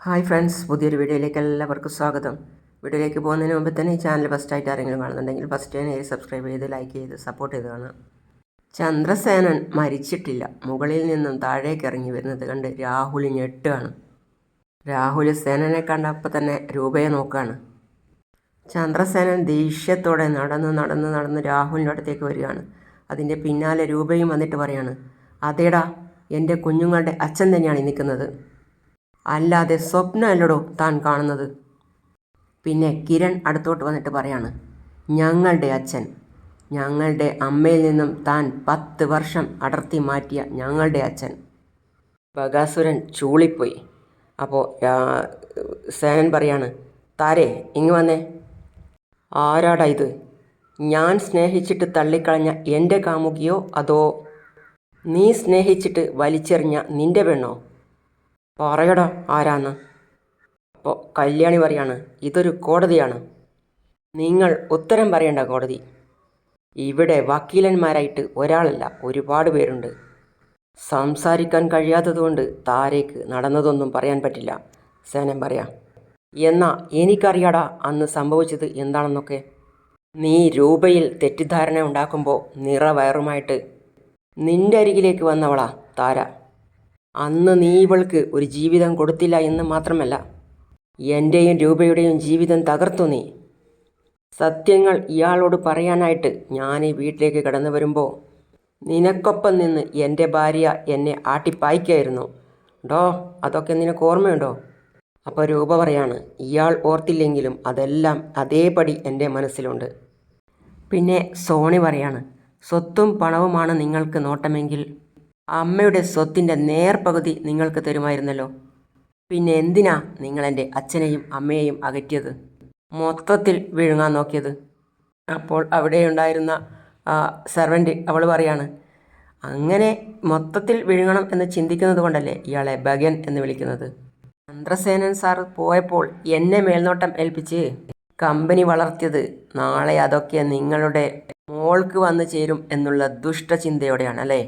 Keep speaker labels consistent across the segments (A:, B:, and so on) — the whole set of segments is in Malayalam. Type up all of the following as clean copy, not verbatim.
A: ഹായ് ഫ്രണ്ട്സ്, പുതിയൊരു വീഡിയോയിലേക്ക് എല്ലാവർക്കും സ്വാഗതം. വീഡിയോയിലേക്ക് പോകുന്നതിന് മുമ്പ് തന്നെ ഈ ചാനൽ ഫസ്റ്റായിട്ട് ആരെങ്കിലും കാണുന്നുണ്ടെങ്കിൽ ഫസ്റ്റ് തന്നെ സബ്സ്ക്രൈബ് ചെയ്ത് ലൈക്ക് ചെയ്ത് സപ്പോർട്ട് ചെയ്ത് കാണാം. ചന്ദ്രസേനൻ മരിച്ചിട്ടില്ല. മുകളിൽ നിന്നും താഴേക്ക് ഇറങ്ങി വരുന്നത് കണ്ട് രാഹുൽ ഞെട്ടുകയാണ്. രാഹുൽ സേനനെ കണ്ടപ്പോൾ തന്നെ രൂപയെ നോക്കുകയാണ്. ചന്ദ്രസേനൻ ദേഷ്യത്തോടെ നടന്ന് രാഹുലിൻ്റെ അടുത്തേക്ക് വരികയാണ്. അതിൻ്റെ പിന്നാലെ രൂപയും വന്നിട്ട് പറയാണ്, അതേടാ, എൻ്റെ കുഞ്ഞുങ്ങളുടെ അച്ഛൻ തന്നെയാണ് നിൽക്കുന്നത്, അല്ലാതെ സ്വപ്നമല്ലടോ താൻ കാണുന്നത്. പിന്നെ കിരൺ അടുത്തോട്ട് വന്നിട്ട് പറയാണ്, ഞങ്ങളുടെ അച്ഛൻ, ഞങ്ങളുടെ അമ്മയിൽ നിന്നും താൻ 10 വർഷം അടർത്തി മാറ്റിയ ഞങ്ങളുടെ അച്ഛൻ. ബകാസുരൻ ചൂളിപ്പോയി. അപ്പോൾ സേനൻ പറയാണ്, താരേ ഇങ്ങ് വന്നേ. ആരാടാ ഇത്? ഞാൻ സ്നേഹിച്ചിട്ട് തള്ളിക്കളഞ്ഞ എൻ്റെ കാമുകിയോ അതോ നീ സ്നേഹിച്ചിട്ട് വലിച്ചെറിഞ്ഞ നിൻ്റെ പെണ്ണോ? പറയടാ ആരാന്ന്. അപ്പോൾ കല്യാണി പറയാണ്, ഇതൊരു കോടതിയാണ്, നിങ്ങൾ ഉത്തരം പറയേണ്ട കോടതി. ഇവിടെ വക്കീലന്മാരായിട്ട് ഒരാളല്ല, ഒരുപാട് പേരുണ്ട്. സംസാരിക്കാൻ കഴിയാത്തതുകൊണ്ട് താരേക്ക് നടന്നതൊന്നും പറയാൻ പറ്റില്ല. സേനൻ പറയാം, എന്നാ എനിക്കറിയാടാ അന്ന് സംഭവിച്ചത് എന്താണെന്നൊക്കെ. നീ രൂപയിൽ തെറ്റിദ്ധാരണ ഉണ്ടാക്കുമ്പോൾ നിറവയറുമായിട്ട് നിൻ്റെ അരികിലേക്ക് വന്നവളാ താര. അന്ന് നീ ഇവൾക്ക് ഒരു ജീവിതം കൊടുത്തില്ല എന്ന് മാത്രമല്ല, എൻ്റെയും രൂപയുടെയും ജീവിതം തകർത്തു നീ. സത്യങ്ങൾ ഇയാളോട് പറയാനായിട്ട് ഞാൻ ഈ വീട്ടിലേക്ക് കടന്നു വരുമ്പോൾ നിനക്കൊപ്പം നിന്ന് എൻ്റെ ഭാര്യ എന്നെ ആട്ടിപ്പായിക്കായിരുന്നു ഡോ. അതൊക്കെ നിനക്ക് ഓർമ്മയുണ്ടോ? അപ്പോൾ രൂപ പറയാണ്, ഇയാൾ ഓർത്തില്ലെങ്കിലും അതെല്ലാം അതേപടി എൻ്റെ മനസ്സിലുണ്ട്. പിന്നെ സോണി പറയാണ്, സ്വത്തും പണവുമാണ് നിങ്ങൾക്ക് നോട്ടമെങ്കിൽ അമ്മയുടെ സ്വത്തിൻ്റെ നേർപകുതി നിങ്ങൾക്ക് തരുമായിരുന്നല്ലോ. പിന്നെ എന്തിനാ നിങ്ങളെൻ്റെ അച്ഛനെയും അമ്മയെയും അകറ്റിയത്, മൊത്തത്തിൽ വിഴുങ്ങാൻ നോക്കിയത്? അപ്പോൾ അവിടെയുണ്ടായിരുന്ന സെർവൻറ്റ് അവൾ പറയാണ്, അങ്ങനെ മൊത്തത്തിൽ വിഴുങ്ങണം എന്ന് ചിന്തിക്കുന്നത് കൊണ്ടല്ലേ ഇയാളെ ഭഗൻ എന്ന് വിളിക്കുന്നത്. ചന്ദ്രസേനൻ സാർ പോയപ്പോൾ എന്നെ മേൽനോട്ടം ഏൽപ്പിച്ച് കമ്പനി വളർത്തിയത് നാളെ അതൊക്കെ നിങ്ങളുടെ മോൾക്ക് വന്നു ചേരും എന്നുള്ള ദുഷ്ടചിന്തയോടെയാണ് അല്ലേ?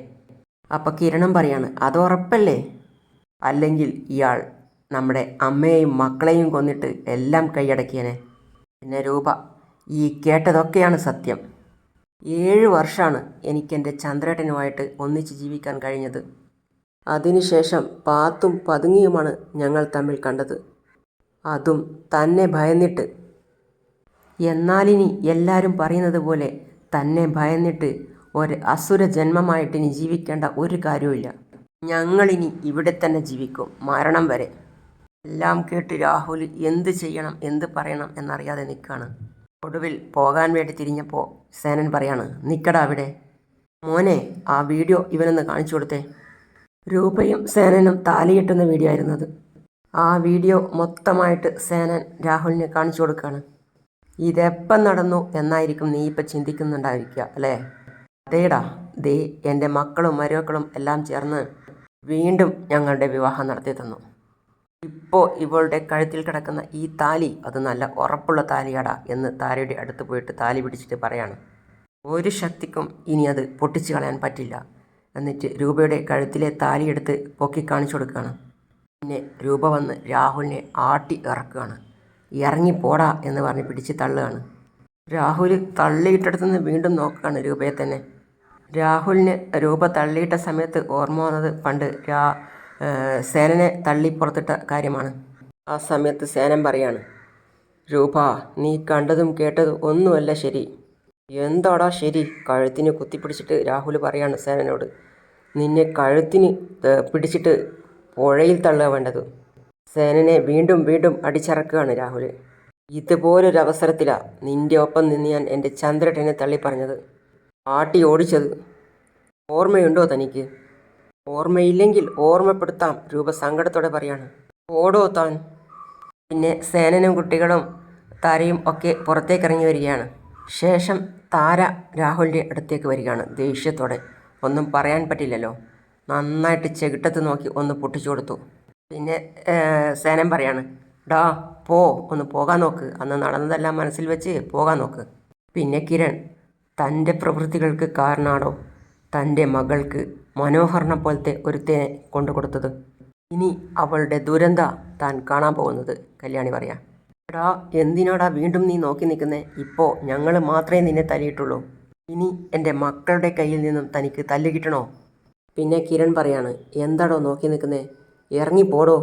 A: അപ്പം കിരണം പറയാണ്, അതുറപ്പല്ലേ? അല്ലെങ്കിൽ ഇയാൾ നമ്മുടെ അമ്മയെയും മക്കളെയും കൊന്നിട്ട് എല്ലാം കൈയടക്കിയനെ. പിന്നെ രൂപ, ഈ കേട്ടതൊക്കെയാണ് സത്യം. 7 വർഷമാണ് എനിക്കെൻ്റെ ചന്ദ്രേട്ടനുമായിട്ട് ഒന്നിച്ച് ജീവിക്കാൻ കഴിഞ്ഞത്. അതിനുശേഷം പാത്തും പതുങ്ങിയുമാണ് ഞങ്ങൾ തമ്മിൽ കണ്ടത്, അതും തന്നെ ഭയന്നിട്ട്. എന്നാലിനി എല്ലാവരും പറയുന്നത് പോലെ തന്നെ ഭയന്നിട്ട് ഒരു അസുര ജന്മമായിട്ടിനി ജീവിക്കേണ്ട ഒരു കാര്യവുമില്ല. ഞങ്ങളിനി ഇവിടെ തന്നെ ജീവിക്കും, മരണം വരെ. എല്ലാം കേട്ട് രാഹുൽ എന്ത് ചെയ്യണം എന്ത് പറയണം എന്നറിയാതെ നിൽക്കുകയാണ്. ഒടുവിൽ പോകാൻ വേണ്ടി തിരിഞ്ഞപ്പോൾ സേനൻ പറയാണ്, നിൽക്കടാ അവിടെ. മോനെ, ആ വീഡിയോ ഇവനൊന്ന് കാണിച്ചു കൊടുത്തേ. രൂപയും സേനനും താലിയിട്ടുന്ന വീഡിയോ ആയിരുന്നത്. ആ വീഡിയോ മൊത്തമായിട്ട് സേനൻ രാഹുലിന് കാണിച്ചു കൊടുക്കുകയാണ്. ഇതെപ്പം നടന്നു എന്നായിരിക്കും നീ ഇപ്പം ചിന്തിക്കുന്നുണ്ടായിരിക്കുക അല്ലേ? അതേടാ, ദേ എൻ്റെ മക്കളും മരുമക്കളും എല്ലാം ചേർന്ന് വീണ്ടും ഞങ്ങളുടെ വിവാഹം നടത്തി തന്നു. ഇപ്പോൾ ഇവളുടെ കഴുത്തിൽ കിടക്കുന്ന ഈ താലി അത് നല്ല ഉറപ്പുള്ള താലിയാടാ എന്ന് താരയുടെ അടുത്ത് പോയിട്ട് താലി പിടിച്ചിട്ട് പറയാണ്. ഒരു ശക്തിക്കും ഇനി അത് പൊട്ടിച്ചു കളയാൻ പറ്റില്ല. എന്നിട്ട് രൂപയുടെ കഴുത്തിലെ താലിയെടുത്ത് പൊക്കി കാണിച്ചു കൊടുക്കുകയാണ്. പിന്നെ രൂപ വന്ന് രാഹുലിനെ ആട്ടി ഇറക്കുകയാണ്. ഇറങ്ങിപ്പോടാ എന്ന് പറഞ്ഞ് പിടിച്ച് തള്ളുകയാണ്. രാഹുൽ തള്ളിയിട്ടടുത്തുനിന്ന് വീണ്ടും നോക്കുകയാണ് രൂപയെ തന്നെ. രാഹുലിന് രൂപ തള്ളിയിട്ട സമയത്ത് ഓർമ്മ വന്നത് പണ്ട് സേനനെ തള്ളി പുറത്തിട്ട കാര്യമാണ്. ആ സമയത്ത് സേനൻ പറയാണ്, രൂപ, നീ കണ്ടതും കേട്ടതും ഒന്നുമല്ല ശരി. എന്താടാ ശരി? കഴുത്തിന് കുത്തിപ്പിടിച്ചിട്ട് രാഹുൽ പറയാണ് സേനനോട്, നിന്നെ കഴുത്തിന് പിടിച്ചിട്ട് പുഴയിൽ തള്ളുക വേണ്ടത്. സേനനെ വീണ്ടും വീണ്ടും അടിച്ചിറക്കുകയാണ് രാഹുൽ. ഇതുപോലൊരവസരത്തിലാണ് നിൻ്റെ ഒപ്പം നിന്ന് ഞാൻ എൻ്റെ ചന്ദ്രേട്ടനെ തള്ളി പറഞ്ഞത്, ആട്ടി ഓടിച്ചത്. ഓർമ്മയുണ്ടോ തനിക്ക്? ഓർമ്മയില്ലെങ്കിൽ ഓർമ്മപ്പെടുത്താം, രൂപ സങ്കടത്തോടെ പറയാണ്. ഓടോ താൻ. പിന്നെ സേനനും കുട്ടികളും താരയും ഒക്കെ പുറത്തേക്ക് ഇറങ്ങി വരികയാണ്. ശേഷം താര രാഹുലിൻ്റെ അടുത്തേക്ക് വരികയാണ് ദേഷ്യത്തോടെ. ഒന്നും പറയാൻ പറ്റില്ലല്ലോ, നന്നായിട്ട് ചെകിട്ടത്ത് നോക്കി ഒന്ന് പൊട്ടിച്ചു കൊടുത്തു. പിന്നെ സേനൻ പറയാണ്, ഡാ ഒന്ന് പോകാൻ നോക്ക്, അന്ന് നടന്നതെല്ലാം മനസ്സിൽ വെച്ച് പോകാൻ നോക്ക്. പിന്നെ കിരൺ, തൻ്റെ പ്രവൃത്തികൾക്ക് കാരണമാണോ തൻ്റെ മകൾക്ക് മനോഹറിനെ പോലത്തെ ഒരുത്തനെ കൊണ്ടു കൊടുത്തത്? ഇനി അവളുടെ ദുരന്ത താൻ കാണാൻ പോകുന്നത്, കല്യാണി പറയാം. എടാ, എന്തിനാടാ വീണ്ടും നീ നോക്കി നിൽക്കുന്നേ? ഇപ്പോൾ ഞങ്ങൾ മാത്രമേ നിന്നെ തല്ലിയിട്ടുള്ളൂ. ഇനി എൻ്റെ മക്കളുടെ കയ്യിൽ നിന്നും തനിക്ക് തല്ല് കിട്ടണോ? പിന്നെ കിരൺ പറയാണ്, എന്താടോ നോക്കി നിൽക്കുന്നേ, ഇറങ്ങിപ്പോടോ.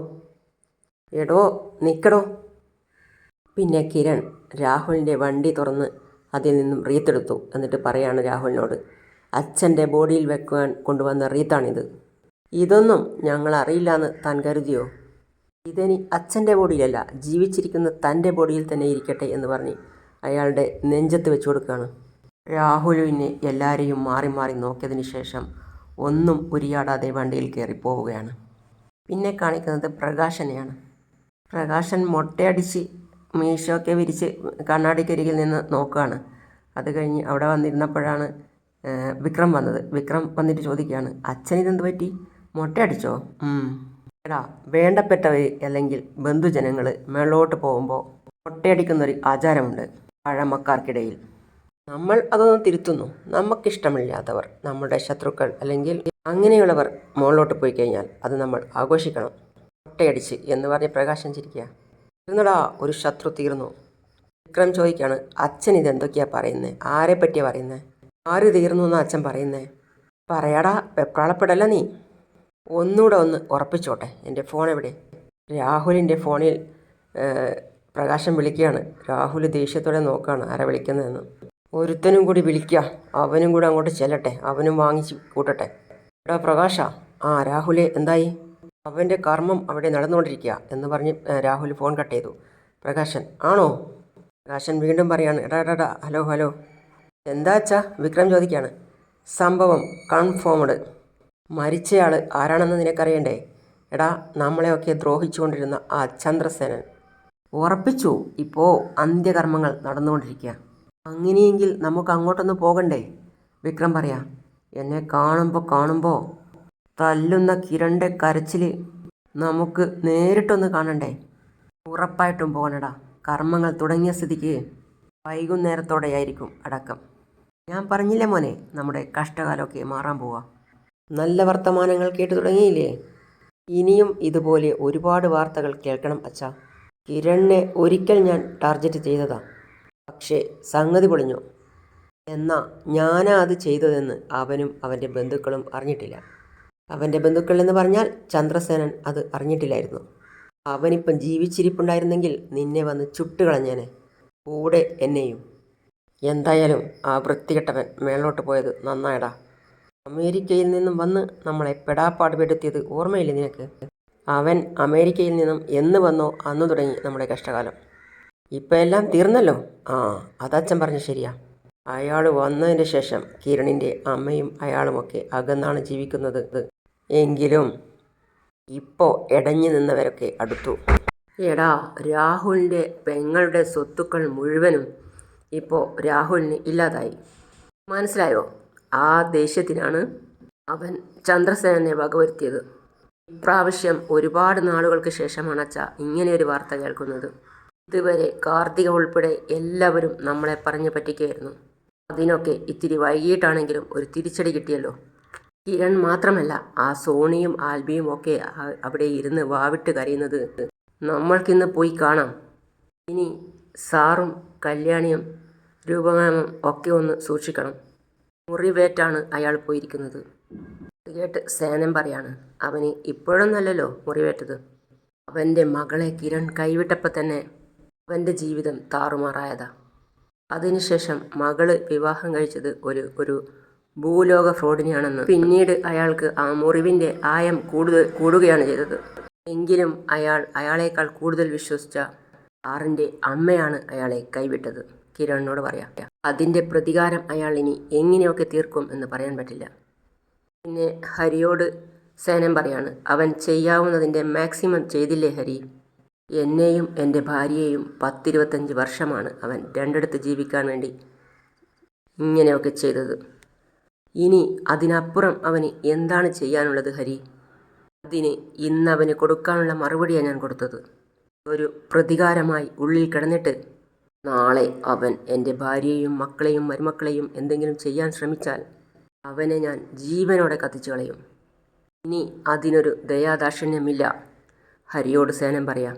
A: എടോ നിൽക്കടോ. പിന്നെ കിരൺ രാഹുലിൻ്റെ വണ്ടി തുറന്ന് അതിൽ നിന്നും റീത്തെടുത്തു. എന്നിട്ട് പറയാണ് രാഹുലിനോട്, അച്ഛൻ്റെ ബോഡിയിൽ വെക്കുവാൻ കൊണ്ടുവന്ന റീത്താണിത്. ഇതൊന്നും ഞങ്ങൾ അറിയില്ലാന്ന് താൻ കരുതിയോ? ഇതെനി അച്ഛൻ്റെ ബോഡിയിലല്ല, ജീവിച്ചിരിക്കുന്ന തൻ്റെ ബോഡിയിൽ തന്നെ ഇരിക്കട്ടെ എന്ന് പറഞ്ഞ് അയാളുടെ നെഞ്ചത്ത് വെച്ച് കൊടുക്കുകയാണ്. രാഹുലിനെ എല്ലാവരെയും മാറി മാറി നോക്കിയതിന് ശേഷം ഒന്നും ഉരിയാടാതെ വണ്ടിയിൽ കയറി പോവുകയാണ്. പിന്നെ കാണിക്കുന്നത് പ്രകാശനെയാണ്. പ്രകാശൻ മൊട്ടയടിച്ച് മീശയൊക്കെ വിരിച്ച് കണ്ണാടിക്കരികിൽ നിന്ന് നോക്കുകയാണ്. അത് കഴിഞ്ഞ് അവിടെ വന്നിരുന്നപ്പോഴാണ് വിക്രം വന്നത്. വിക്രം വന്നിട്ട് ചോദിക്കുകയാണ്, അച്ഛനിതെന്ത് പറ്റി, മൊട്ടയടിച്ചോ? എടാ, വേണ്ടപ്പെട്ടവർ അല്ലെങ്കിൽ ബന്ധുജനങ്ങൾ മേളോട്ട് പോകുമ്പോൾ മൊട്ടയടിക്കുന്നൊരു ആചാരമുണ്ട് പഴമക്കാർക്കിടയിൽ. നമ്മൾ അതൊന്നും തിരുത്തുന്നു. നമുക്കിഷ്ടമില്ലാത്തവർ, നമ്മുടെ ശത്രുക്കൾ അല്ലെങ്കിൽ അങ്ങനെയുള്ളവർ മുകളിലോട്ട് പോയി കഴിഞ്ഞാൽ അത് നമ്മൾ ആഘോഷിക്കണം. മൊട്ടയടിച്ച് എന്ന് പറഞ്ഞ് പ്രകാശം ചിരിക്കുക. ഇരുന്നടാ, ഒരു ശത്രു തീർന്നു. വിക്രം ചോദിക്കുകയാണ്, അച്ഛൻ ഇതെന്തൊക്കെയാ പറയുന്നത്? ആരെ പറ്റിയാണ് പറയുന്നത്? ആര് തീർന്നു എന്നാ അച്ഛൻ പറയുന്നത്? പറയാടാ, വെപ്രാളപ്പെടല്ല നീ. ഒന്നുകൂടെ ഒന്ന് ഉറപ്പിച്ചോട്ടെ. എൻ്റെ ഫോൺ എവിടെ? രാഹുലിൻ്റെ ഫോണിൽ പ്രകാശം വിളിക്കുകയാണ്. രാഹുൽ ദേഷ്യത്തോടെ നോക്കുകയാണ് ആരെ വിളിക്കുന്നതെന്ന്. ഒരുത്തനും കൂടി വിളിക്കുക, അവനും കൂടെ അങ്ങോട്ട് ചെല്ലട്ടെ, അവനും വാങ്ങിച്ച് കൂട്ടട്ടെ. എടാ പ്രകാശ. ആ രാഹുലെ, എന്തായി? അവൻ്റെ കർമ്മം അവിടെ നടന്നുകൊണ്ടിരിക്കുക എന്ന് പറഞ്ഞ് രാഹുൽ ഫോൺ കട്ട് ചെയ്തു. പ്രകാശൻ, ആണോ? പ്രകാശൻ വീണ്ടും പറയാണ്, എടാ ഹലോ. എന്താ അച്ഛാ? വിക്രം ചോദിക്കുകയാണ്. സംഭവം കൺഫേംഡ്. മരിച്ചയാൾ ആരാണെന്ന് നിനക്കറിയണ്ടേ? എടാ, നമ്മളെയൊക്കെ ദ്രോഹിച്ചുകൊണ്ടിരുന്ന ആ ചന്ദ്രസേനൻ. ഉറപ്പിച്ചു. ഇപ്പോൾ അന്ത്യകർമ്മങ്ങൾ നടന്നുകൊണ്ടിരിക്കുക. അങ്ങനെയെങ്കിൽ നമുക്ക് അങ്ങോട്ടൊന്ന് പോകണ്ടേ? വിക്രം പറയാം. എന്നെ കാണുമ്പോൾ തല്ലുന്ന കിരണിൻ്റെ കരച്ചിൽ നമുക്ക് നേരിട്ടൊന്ന് കാണണ്ടേ? ഉറപ്പായിട്ടും പോകണടാ. കർമ്മങ്ങൾ തുടങ്ങിയ സ്ഥിതിക്ക് വൈകുന്നേരത്തോടെയായിരിക്കും അടക്കം. ഞാൻ പറഞ്ഞില്ലേ മോനെ, നമ്മുടെ കഷ്ടകാലമൊക്കെ മാറാൻ പോവാ. നല്ല വർത്തമാനങ്ങൾ കേട്ടു തുടങ്ങിയില്ലേ? ഇനിയും ഇതുപോലെ ഒരുപാട് വാർത്തകൾ കേൾക്കണം അച്ഛാ. കിരണിനെ ഒരിക്കൽ ഞാൻ ടാർഗറ്റ് ചെയ്തതാ, പക്ഷേ സംഗതി പൊളിഞ്ഞു. എന്നാൽ ഞാനാ അത് ചെയ്തതെന്ന് അവനും അവൻ്റെ ബന്ധുക്കളും അറിഞ്ഞിട്ടില്ല. അവൻ്റെ ബന്ധുക്കൾ എന്ന് പറഞ്ഞാൽ ചന്ദ്രസേനൻ അത് അറിഞ്ഞിട്ടില്ലായിരുന്നു. അവനിപ്പം ജീവിച്ചിരിപ്പുണ്ടായിരുന്നെങ്കിൽ നിന്നെ വന്ന് ചുട്ടുകളഞ്ഞേനെ, കൂടെ എന്നെയും. എന്തായാലും ആ വൃത്തികെട്ടവൻ മേളോട്ട് പോയത് നന്നായടാ. അമേരിക്കയിൽ നിന്നും വന്ന് നമ്മളെ പെടാപ്പാട് പെടുത്തിയത് ഓർമ്മയില്ലേ നിനക്ക്? അവൻ അമേരിക്കയിൽ നിന്നും എന്ന് വന്നോ അന്ന് തുടങ്ങി നമ്മുടെ കഷ്ടകാലം. ഇപ്പം എല്ലാം തീർന്നല്ലോ. അതച്ഛൻ പറഞ്ഞ ശരിയാ. അയാൾ വന്നതിന് ശേഷം കിരണിൻ്റെ അമ്മയും അയാളുമൊക്കെ അകന്നാണ് ജീവിക്കുന്നത്. എങ്കിലും ഇപ്പോൾ ഇടഞ്ഞു നിന്നവരൊക്കെ അടുത്തു. എടാ, രാഹുലിൻ്റെ പെങ്ങളുടെ സ്വത്തുക്കൾ മുഴുവനും ഇപ്പോൾ രാഹുലിന് ഇല്ലാതായി. മനസ്സിലായോ? ആ ദേഷ്യത്തിനാണ് അവൻ ചന്ദ്രസേനനെ വകവരുത്തിയത്. ഇപ്രാവശ്യം ഒരുപാട് നാളുകൾക്ക് ശേഷമാണ് അച്ഛാ ഇങ്ങനെയൊരു വാർത്ത കേൾക്കുന്നത്. ഇതുവരെ കാർത്തിക ഉൾപ്പെടെ എല്ലാവരും നമ്മളെ പറഞ്ഞു പറ്റിക്കുകയായിരുന്നു. അതിനൊക്കെ ഇത്തിരി വൈകിട്ടാണെങ്കിലും ഒരു തിരിച്ചടി കിട്ടിയല്ലോ. കിരൺ മാത്രമല്ല, ആ സോണിയും ആൽബിയും ഒക്കെ അവിടെ ഇരുന്ന് വാവിട്ട് കരയുന്നത് നമ്മൾക്കിന്ന് പോയി കാണാം. ഇനി സാറും കല്യാണിയും രൂപമാമും ഒക്കെ ഒന്ന് സൂക്ഷിക്കണം. മുറിവേറ്റാണ് അയാൾ പോയിരിക്കുന്നത്. കേട്ട് സേനൻ പറയാണ്, അവന് ഇപ്പോഴൊന്നല്ലല്ലോ മുറിവേറ്റത്. അവൻ്റെ മകളെ കിരൺ കൈവിട്ടപ്പോൾ തന്നെ അവൻ്റെ ജീവിതം താറുമാറായതാ. അതിനുശേഷം മകള് വിവാഹം കഴിച്ചത് ഒരു ഭൂലോക ഫ്രോഡിനെയാണെന്ന് പിന്നീട് അയാൾക്ക് ആ മുറിവിൻ്റെ ആയം കൂടുകയാണ് ചെയ്തത്. എങ്കിലും അയാളേക്കാൾ കൂടുതൽ വിശ്വസിച്ച ആറിൻ്റെ അമ്മയാണ് അയാളെ കൈവിട്ടത്. കിരണിനോട് പറയാം. അതിൻ്റെ പ്രതികാരം അയാൾ ഇനി എങ്ങനെയൊക്കെ തീർക്കും എന്ന് പറയാൻ പറ്റില്ല. പിന്നെ ഹരിയോട് സേനൻ പറയാണ്, അവൻ ചെയ്യാവുന്നതിൻ്റെ മാക്സിമം ചെയ്തില്ലേ ഹരി? എന്നെയും എൻ്റെ ഭാര്യയെയും 10-25 വർഷമാണ് അവൻ രണ്ടിടത്ത് ജീവിക്കാൻ വേണ്ടി ഇങ്ങനെയൊക്കെ ചെയ്തത്. ഇനി അതിനപ്പുറം അവന് എന്താണ് ചെയ്യാനുള്ളത് ഹരി? അതിന് ഇന്നവന് കൊടുക്കാനുള്ള മറുപടിയാണ് ഞാൻ കൊടുത്തത്. ഒരു പ്രതികാരമായി ഉള്ളിൽ കിടന്നിട്ട് നാളെ അവൻ എൻ്റെ ഭാര്യയെയും മക്കളെയും മരുമക്കളെയും എന്തെങ്കിലും ചെയ്യാൻ ശ്രമിച്ചാൽ അവനെ ഞാൻ ജീവനോടെ കത്തിച്ചു കളയും. ഇനി അതിനൊരു ദയാദാക്ഷിണ്യമില്ല. ഹരിയോട് സേനൻ പറയാം.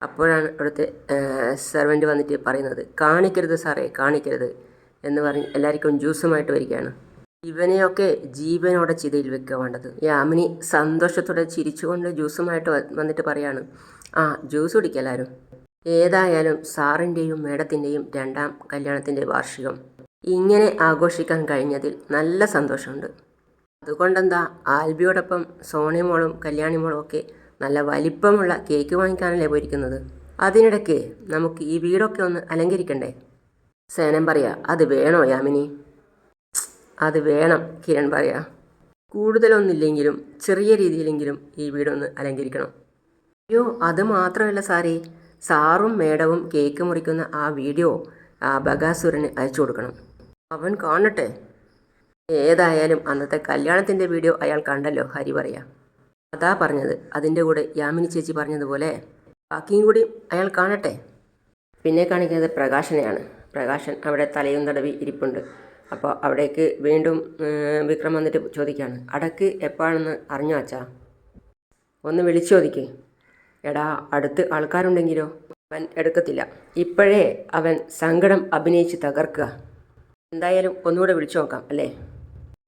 A: അപ്പോഴാണ് അവിടുത്തെ സെർവൻറ്റ് വന്നിട്ട് പറയുന്നത്, കാണിക്കരുത് സാറേ, കാണിക്കരുത് എന്ന് പറഞ്ഞ് എല്ലാവർക്കും ജ്യൂസുമായിട്ട് വരികയാണ്. ഇവനെയൊക്കെ ജീവനോടെ ചിതയിൽ വെക്കുക വേണ്ടത്. യാമിനി സന്തോഷത്തോടെ ചിരിച്ചുകൊണ്ട് ജ്യൂസുമായിട്ട് വന്നിട്ട് പറയാണ്, ആ ജ്യൂസ് കുടിക്കല്ലാരും. ഏതായാലും സാറിൻ്റെയും മേഡത്തിൻ്റെയും 2ാം കല്യാണത്തിൻ്റെ വാർഷികം ഇങ്ങനെ ആഘോഷിക്കാൻ കഴിഞ്ഞതിൽ നല്ല സന്തോഷമുണ്ട്. അതുകൊണ്ടെന്താ, ആൽബിയോടൊപ്പം സോണിമോളും കല്യാണിമോളും ഒക്കെ നല്ല വലിപ്പമുള്ള കേക്ക് വാങ്ങിക്കാനല്ലേ പോയിരിക്കുന്നത്. അതിനിടയ്ക്ക് നമുക്ക് ഈ വീടൊക്കെ ഒന്ന് അലങ്കരിക്കണ്ടേ? സേനൻ പറയാ, അത് വേണോ യാമിനി? അത് വേണം, കിരൺ പറയാ. കൂടുതലൊന്നില്ലെങ്കിലും ചെറിയ രീതിയിലെങ്കിലും ഈ വീടൊന്ന് അലങ്കരിക്കണം. അയ്യോ, അത് മാത്രമല്ല സാറേ, സാറും മേഡവും കേക്ക് മുറിക്കുന്ന ആ വീഡിയോ ആ ബഗാസുരന് അയച്ചു കൊടുക്കണം. അവൻ കാണട്ടെ. ഏതായാലും അന്നത്തെ കല്യാണത്തിൻ്റെ വീഡിയോ അയാൾ കണ്ടല്ലോ, ഹരി പറയാ. അതാ പറഞ്ഞത്, അതിൻ്റെ കൂടെ യാമിനി ചേച്ചി പറഞ്ഞതുപോലെ ബാക്കിയും കൂടി അയാൾ കാണട്ടെ. പിന്നെ കാണിക്കുന്നത് പ്രകാശനെയാണ്. പ്രകാശൻ അവിടെ തലയും തടവി ഇരിപ്പുണ്ട്. അപ്പോൾ അവിടേക്ക് വീണ്ടും വിക്രം വന്നിട്ട് ചോദിക്കുകയാണ്, അടക്ക് എപ്പോഴാണെന്ന് അറിഞ്ഞോ അച്ഛാ? ഒന്ന് വിളിച്ചു ചോദിക്കേ. എടാ, അടുത്ത് ആൾക്കാരുണ്ടെങ്കിലോ? അവൻ എടുക്കത്തില്ല. ഇപ്പോഴേ അവൻ സങ്കടം അഭിനയിച്ച് തകർക്കുക. എന്തായാലും ഒന്നുകൂടെ വിളിച്ചു നോക്കാം അല്ലേ?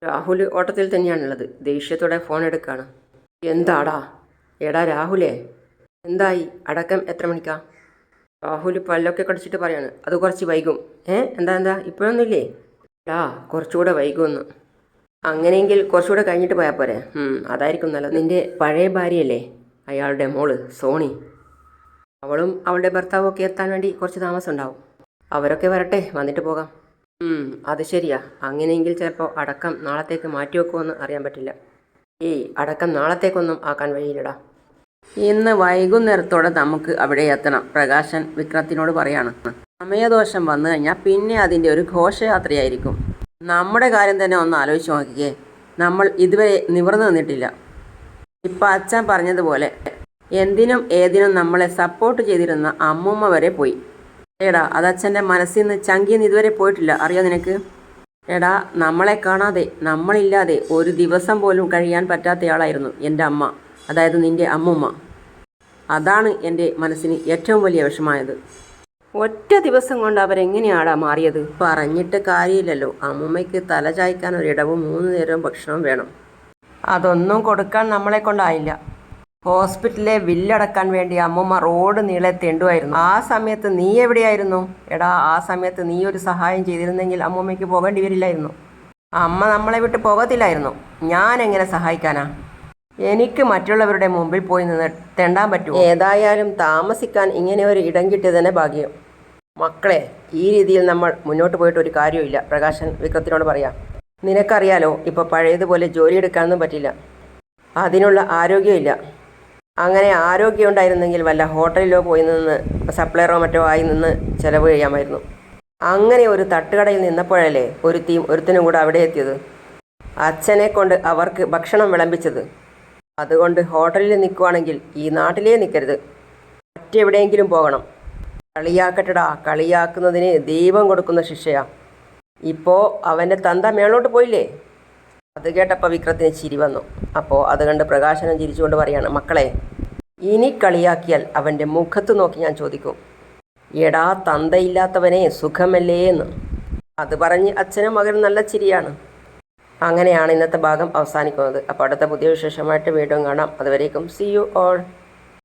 A: രാഹുൽ ഓട്ടത്തിൽ തന്നെയാണുള്ളത്. ദേഷ്യത്തോടെ ഫോൺ എടുക്കുകയാണ്. എന്താടാ? എടാ രാഹുലേ, എന്തായി? അടക്കം എത്ര മണിക്കാ? രാഹുൽ പല്ലൊക്കെ കടിച്ചിട്ട് പറയാണ്, അത് കുറച്ച് വൈകും. എന്താ ഇപ്പോഴൊന്നുമില്ലേ? എടാ, കുറച്ചുകൂടെ വൈകുമെന്ന്. അങ്ങനെയെങ്കിൽ കുറച്ചുകൂടെ കഴിഞ്ഞിട്ട് പോയാൽ പോരെ? അതായിരിക്കും നല്ലത്. നിൻ്റെ പഴയ ഭാര്യയല്ലേ അയാളുടെ മോള് സോണി, അവളും അവളുടെ ഭർത്താവും ഒക്കെ എത്താൻ വേണ്ടി കുറച്ച് താമസം ഉണ്ടാവും. അവരൊക്കെ വരട്ടെ, വന്നിട്ട് പോകാം. അത് ശരിയാ. അങ്ങനെയെങ്കിൽ ചിലപ്പോൾ അടക്കം നാളത്തേക്ക് മാറ്റി വെക്കുമെന്ന് അറിയാൻ പറ്റില്ല. അടക്കം നാളത്തേക്കൊന്നും ആക്കാൻ വഴിയില്ലടാ. ഇന്ന് വൈകുന്നേരത്തോടെ നമുക്ക് അവിടെ എത്തണം, പ്രകാശൻ വിക്രത്തിനോട് പറയാണ്. സമയദോഷം വന്നു കഴിഞ്ഞാൽ പിന്നെ അതിൻ്റെ ഒരു ഘോഷയാത്രയായിരിക്കും. നമ്മുടെ കാര്യം തന്നെ ഒന്ന് ആലോചിച്ച് നോക്കിക്കേ. നമ്മൾ ഇതുവരെ നിവർന്നു നിന്നിട്ടില്ല. ഇപ്പം അച്ഛൻ പറഞ്ഞതുപോലെ എന്തിനും ഏതിനും നമ്മളെ സപ്പോർട്ട് ചെയ്തിരുന്ന അമ്മൂമ്മ വരെ പോയി. എടാ, അതച്ഛൻ്റെ മനസ്സിൽ നിന്ന് ചങ്കിന്ന് ഇതുവരെ പോയിട്ടില്ല, അറിയോ നിനക്ക്? എടാ, നമ്മളെ കാണാതെ നമ്മളില്ലാതെ ഒരു ദിവസം പോലും കഴിയാൻ പറ്റാത്തയാളായിരുന്നു എൻ്റെ അമ്മ, അതായത് നിൻ്റെ അമ്മൂമ്മ. അതാണ് എൻ്റെ മനസ്സിന് ഏറ്റവും വലിയ വിഷമായത്. ഒറ്റ ദിവസം കൊണ്ട് അവരെങ്ങനെയാടാ മാറിയത്? പറഞ്ഞിട്ട് കാര്യമില്ലല്ലോ. അമ്മൂമ്മയ്ക്ക് തല ചായ്ക്കാൻ ഒരിടവും 3 നേരവും ഭക്ഷണവും വേണം. അതൊന്നും കൊടുക്കാൻ നമ്മളെ കൊണ്ടായില്ല. ഹോസ്പിറ്റലിലെ ബില്ലടക്കാൻ വേണ്ടി അമ്മൂമ്മ റോഡ് നീളെ തെണ്ടുമായിരുന്നു. ആ സമയത്ത് നീ എവിടെയായിരുന്നു? എടാ, ആ സമയത്ത് നീ ഒരു സഹായം ചെയ്തിരുന്നെങ്കിൽ അമ്മൂമ്മയ്ക്ക് പോകേണ്ടി വരില്ലായിരുന്നു. അമ്മ നമ്മളെ വിട്ട് പോകത്തില്ലായിരുന്നു. ഞാൻ എങ്ങനെ സഹായിക്കാനാ? എനിക്ക് മറ്റുള്ളവരുടെ മുമ്പിൽ പോയി നിന്ന് തെണ്ടാൻ പറ്റുമോ? ഏതായാലും താമസിക്കാൻ ഇങ്ങനെ ഒരു ഇടം കിട്ടിയത് തന്നെ ഭാഗ്യം. മക്കളെ, ഈ രീതിയിൽ നമ്മൾ മുന്നോട്ട് പോയിട്ട് ഒരു കാര്യമില്ല, പ്രകാശൻ വിക്രത്തിനോട് പറയാം. നിനക്കറിയാലോ, ഇപ്പോൾ പഴയതുപോലെ ജോലിയെടുക്കാനൊന്നും പറ്റില്ല. അതിനുള്ള ആരോഗ്യമില്ല. അങ്ങനെ ആരോഗ്യം ഉണ്ടായിരുന്നെങ്കിൽ വല്ല ഹോട്ടലിലോ പോയി നിന്ന് സപ്ലയറോ മറ്റോ ആയി നിന്ന് ചിലവ് ചെയ്യാമായിരുന്നു. അങ്ങനെ ഒരു തട്ടുകടയിൽ നിന്നപ്പോഴല്ലേ ഒരുത്തനും കൂടെ അവിടെ എത്തിയത്. അച്ഛനെ കൊണ്ട് അവർക്ക് ഭക്ഷണം വിളമ്പിച്ചത്. അതുകൊണ്ട് ഹോട്ടലിൽ നിൽക്കുവാണെങ്കിൽ ഈ നാട്ടിലേ നിൽക്കരുത്, മറ്റെവിടെയെങ്കിലും പോകണം. കളിയാക്കട്ടടാ, കളിയാക്കുന്നതിന് ദൈവം കൊടുക്കുന്ന ശിക്ഷയാ. ഇപ്പോൾ അവൻ്റെ തന്ത മേളോട്ട് പോയില്ലേ? അത് കേട്ടപ്പോൾ വിക്രത്തിന് ചിരി വന്നു. അപ്പോൾ അത് കണ്ട് പ്രകാശനം ചിരിച്ചുകൊണ്ട് പറയാണ്, മക്കളെ, ഇനി കളിയാക്കിയാൽ അവൻ്റെ മുഖത്ത് നോക്കി ഞാൻ ചോദിക്കും, എടാ തന്തയില്ലാത്തവനെ സുഖമല്ലേ എന്ന്. അത് പറഞ്ഞ് അച്ഛനും മകനും നല്ല ചിരിയാണ്. അങ്ങനെയാണ് ഇന്നത്തെ ഭാഗം അവസാനിക്കുന്നത്. അപ്പോൾ അടുത്ത പുതിയ വിശേഷമായിട്ട് വീണ്ടും കാണാം. അതുവരേക്കും see you all.